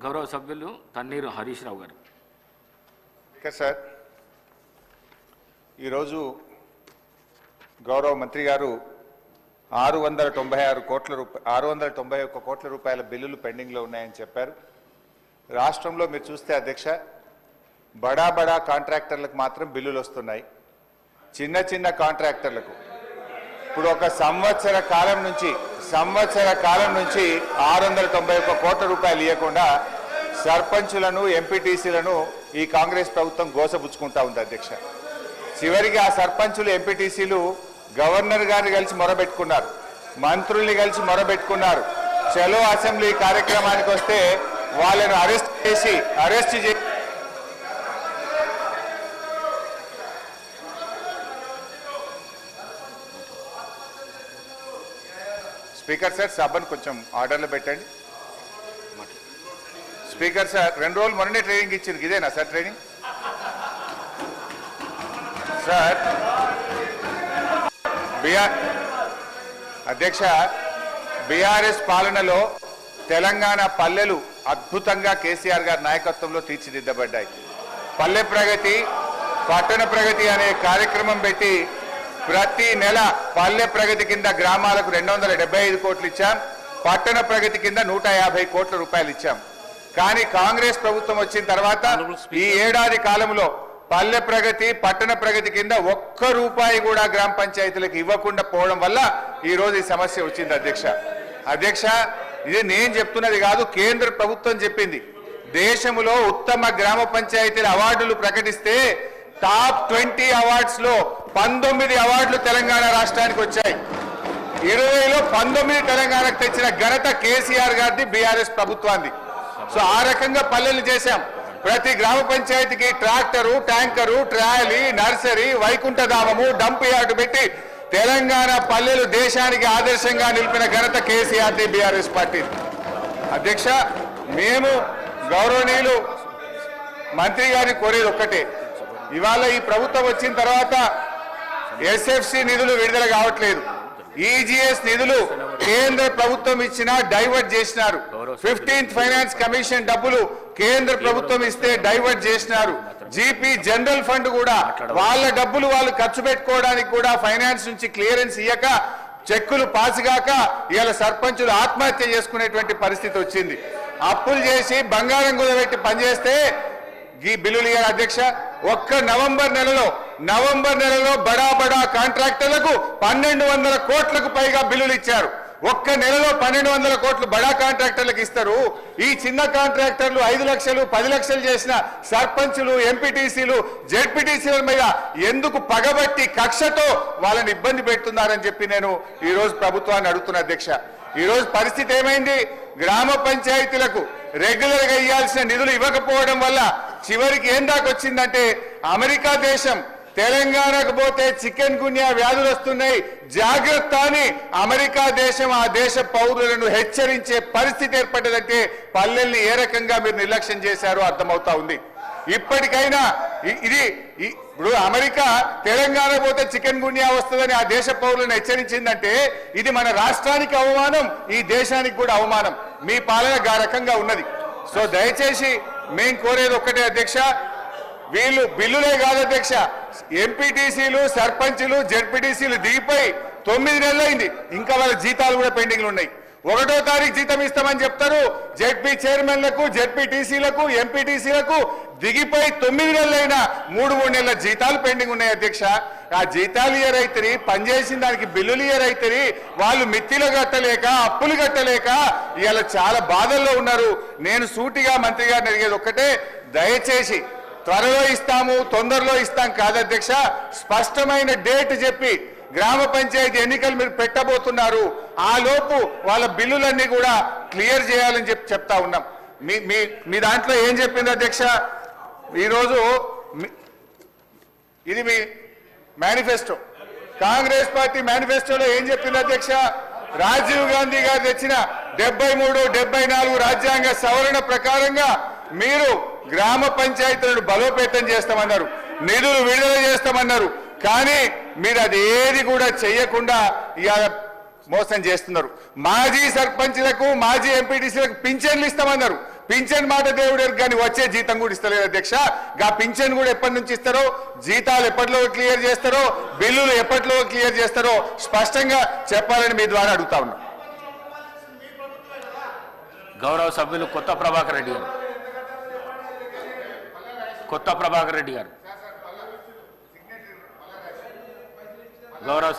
గౌరవ సభ్యులు తన్నీరు హరీష్ రావు గారు. సార్, ఈరోజు గౌరవ మంత్రి గారు 691 కోట్ల రూపాయల బిల్లులు పెండింగ్లో ఉన్నాయని చెప్పారు. రాష్ట్రంలో మీరు చూస్తే అధ్యక్ష, బడా కాంట్రాక్టర్లకు మాత్రం బిల్లులు వస్తున్నాయి. చిన్న కాంట్రాక్టర్లకు ఇప్పుడు ఒక సంవత్సర కాలం నుంచి 691 కోట్ల రూపాయలు ఇవ్వకుండా సర్పంచులను ఎంపీటీసీలను ఈ కాంగ్రెస్ ప్రభుత్వం గోసపుచ్చుకుంటా ఉంది అధ్యక్ష. చివరికి ఆ సర్పంచులు ఎంపీటీసీలు గవర్నర్ గారిని కలిసి మొరబెట్టుకున్నారు, మంత్రుల్ని కలిసి మొరబెట్టుకున్నారు. చలో అసెంబ్లీ కార్యక్రమానికి వస్తే వాళ్ళను అరెస్ట్ చేసి స్పీకర్ సార్, సభను కొంచెం ఆర్డర్లో పెట్టండి. స్పీకర్ సార్, 2 రోజులు మొన్ననే ట్రైనింగ్ ఇచ్చింది, ఇదేనా సార్ ట్రైనింగ్? సార్ అధ్యక్ష, బీఆర్ఎస్ పాలనలో తెలంగాణ పల్లెలు అద్భుతంగా కేసీఆర్ గారి నాయకత్వంలో తీర్చిదిద్దబడ్డాయి. పల్లె ప్రగతి, పట్టణ ప్రగతి అనే కార్యక్రమం పెట్టి ప్రతి నెల పల్లె ప్రగతి కింద గ్రామాలకు 275 కోట్లు ఇచ్చాం, పట్టణ ప్రగతి కింద 150 కోట్ల రూపాయలు ఇచ్చాం. కానీ కాంగ్రెస్ ప్రభుత్వం వచ్చిన తర్వాత ఈ ఏడాది కాలంలో పల్లె ప్రగతి, పట్టణ ప్రగతి కింద 1 రూపాయి కూడా గ్రామ పంచాయతీలకు ఇవ్వకుండా పోవడం వల్ల ఈ రోజు ఈ సమస్య వచ్చింది అధ్యక్ష. ఇది నేను చెప్తున్నది కాదు, కేంద్ర ప్రభుత్వం చెప్పింది. దేశంలో ఉత్తమ గ్రామ పంచాయతీల అవార్డులు ప్రకటిస్తే టాప్ 20 అవార్డ్స్ లో 19 అవార్డులు తెలంగాణ రాష్ట్రానికి వచ్చాయి. 20లో 19 తెలంగాణకు తెచ్చిన ఘనత కేసీఆర్ గారిది, బీఆర్ఎస్ ప్రభుత్వాన్ని. సో ఆ రకంగా పల్లెలు చేశాం. ప్రతి గ్రామ పంచాయతీకి ట్రాక్టరు, ట్యాంకరు, ట్రాలీ, నర్సరీ, వైకుంఠధామము, డంప్ యార్డు పెట్టి తెలంగాణ పల్లెలు దేశానికి ఆదర్శంగా నిలిపిన ఘనత కేసీఆర్ది, బీఆర్ఎస్ పార్టీ. అధ్యక్ష, మేము గౌరవనీయులు మంత్రి గారిని కోరేది ఒక్కటే, ఇవాళ ఈ ప్రభుత్వం వచ్చిన తర్వాత ఎస్ఎఫ్సి నిధులు విడుదల కావట్లేదు. ఈజీఎస్ నిధులు కేంద్ర ప్రభుత్వం ఇచ్చినా డైవర్ట్ చేసినారు. 15th ఫైనాన్స్ కమిషన్ డబ్బులు కేంద్ర ప్రభుత్వం ఇస్తే డైవర్ట్ చేసినారు. జీపీ జనరల్ ఫండ్ కూడా వాళ్ళ డబ్బులు వాళ్ళు ఖర్చు పెట్టుకోవడానికి కూడా ఫైనాన్స్ నుంచి క్లియరెన్స్ ఇయ్యక, చెక్కులు పాస్ గాక ఇవాళ సర్పంచులు ఆత్మహత్య చేసుకునేటువంటి పరిస్థితి వచ్చింది. అప్పులు చేసి బంగారం కుదబెట్టి పనిచేస్తే ఈ బిల్లులు ఇయ్యారు అధ్యక్ష. ఒక్క నవంబర్ నెలలో బడా కాంట్రాక్టర్లకు 1200 కోట్లకు పైగా బిల్లులు ఇచ్చారు. ఒక్క నెలలో 1200 కోట్లు బడా కాంట్రాక్టర్లకు ఇస్తారు. ఈ చిన్న కాంట్రాక్టర్లు 5 లక్షలు 10 లక్షలు చేసిన సర్పంచులు, ఎంపీటీసీలు, జెడ్పీటీసీల మీద ఎందుకు పగబట్టి కక్షతో వాళ్ళని ఇబ్బంది పెడుతున్నారని చెప్పి నేను ఈ రోజు ప్రభుత్వాన్ని అడుగుతున్నా అధ్యక్ష. ఈ రోజు పరిస్థితి ఏమైంది? గ్రామ పంచాయతీలకు రెగ్యులర్ గా ఇవ్వాల్సిన నిధులు ఇవ్వకపోవడం వల్ల చివరికి ఏం దాకా వచ్చిందంటే, అమెరికా దేశం తెలంగాణకు పోతే చికెన్ గున్యా వ్యాధులు వస్తున్నాయి, జాగ్రత్త అని అమెరికా దేశం ఆ దేశ పౌరులను హెచ్చరించే పరిస్థితి ఏర్పడ్డదంటే పల్లెల్ని ఏ రకంగా మీరు నిర్లక్ష్యం చేశారో అర్థమవుతా ఉంది. ఇప్పటికైనా ఇప్పుడు అమెరికా తెలంగాణ పోతే చికెన్ గున్యా వస్తుందని ఆ దేశ పౌరులను హెచ్చరించిందంటే ఇది మన రాష్ట్రానికి అవమానం, ఈ దేశానికి కూడా అవమానం. మీ పాలన ఆ రకంగా ఉన్నది. సో దయచేసి మేము కోరేది ఒక్కటే అధ్యక్ష, వీళ్ళు బిల్లులే కాదు అధ్యక్ష, ఎంపీటీసీలు, సర్పంచులు, జెడ్పీటీసీలు దిగిపోయి 9 నెలలైంది, ఇంకా వాళ్ళ జీతాలు కూడా పెండింగ్లు ఉన్నాయి. 1వ తారీఖు జీతం ఇస్తామని చెప్తారు. జెడ్పీ చైర్మన్లకు, జెడ్పీటీసీలకు, ఎంపీటీసీలకు దిగిపోయి 9 నెలలైనా 3 నెలల జీతాలు పెండింగ్ ఉన్నాయి అధ్యక్ష. ఆ జీతాలు ఇయరైతే, పనిచేసిన దానికి బిల్లులు ఇయరైతే, వాళ్ళు మిత్తిలు కట్టలేక, అప్పులు కట్టలేక ఇవాళ చాలా బాధల్లో ఉన్నారు. నేను సూటిగా మంత్రి గారిని అడిగేది ఒక్కటే, దయచేసి త్వరలో ఇస్తాము, తొందరలో ఇస్తాం కాదు అధ్యక్ష, స్పష్టమైన డేట్ చెప్పి గ్రామ పంచాయతీ ఎన్నికలు మీరు పెట్టబోతున్నారు, ఆ లోపు వాళ్ళ బిల్లులన్నీ కూడా క్లియర్ చేయాలని చెప్తా ఉన్నాం. మీ దాంట్లో ఏం చెప్పింది అధ్యక్ష? ఈరోజు ఇది మీ మేనిఫెస్టో, కాంగ్రెస్ పార్టీ మేనిఫెస్టోలో ఏం చెప్పింది అధ్యక్ష? రాజీవ్ గాంధీ గారు తెచ్చిన 73, 74 రాజ్యాంగ సవరణ ప్రకారంగా మీరు గ్రామ పంచాయతీలను బలోపేతం చేస్తామన్నారు, నిధులు విడుదల చేస్తామన్నారు. కానీ మీరు అది ఏది కూడా చేయకుండా ఇవాళ మోసం చేస్తున్నారు. మాజీ సర్పంచ్లకు, మాజీ ఎంపీటీసీలకు పింఛన్లు ఇస్తామన్నారు, పింఛన్ మాట దేవుడు కానీ వచ్చే జీతం కూడా ఇస్తలేదు అధ్యక్ష. గా పింఛన్ కూడా ఎప్పటి నుంచి ఇస్తారో, జీతాలు ఎప్పటిలో క్లియర్ చేస్తారో, బిల్లులు ఎప్పటిలో క్లియర్ చేస్తారో స్పష్టంగా చెప్పాలని మీ ద్వారా అడుగుతా ఉన్నా. గౌరవ సభ్యులు కొత్త ప్రభాకర్ రెడ్డి గారు. గౌరవ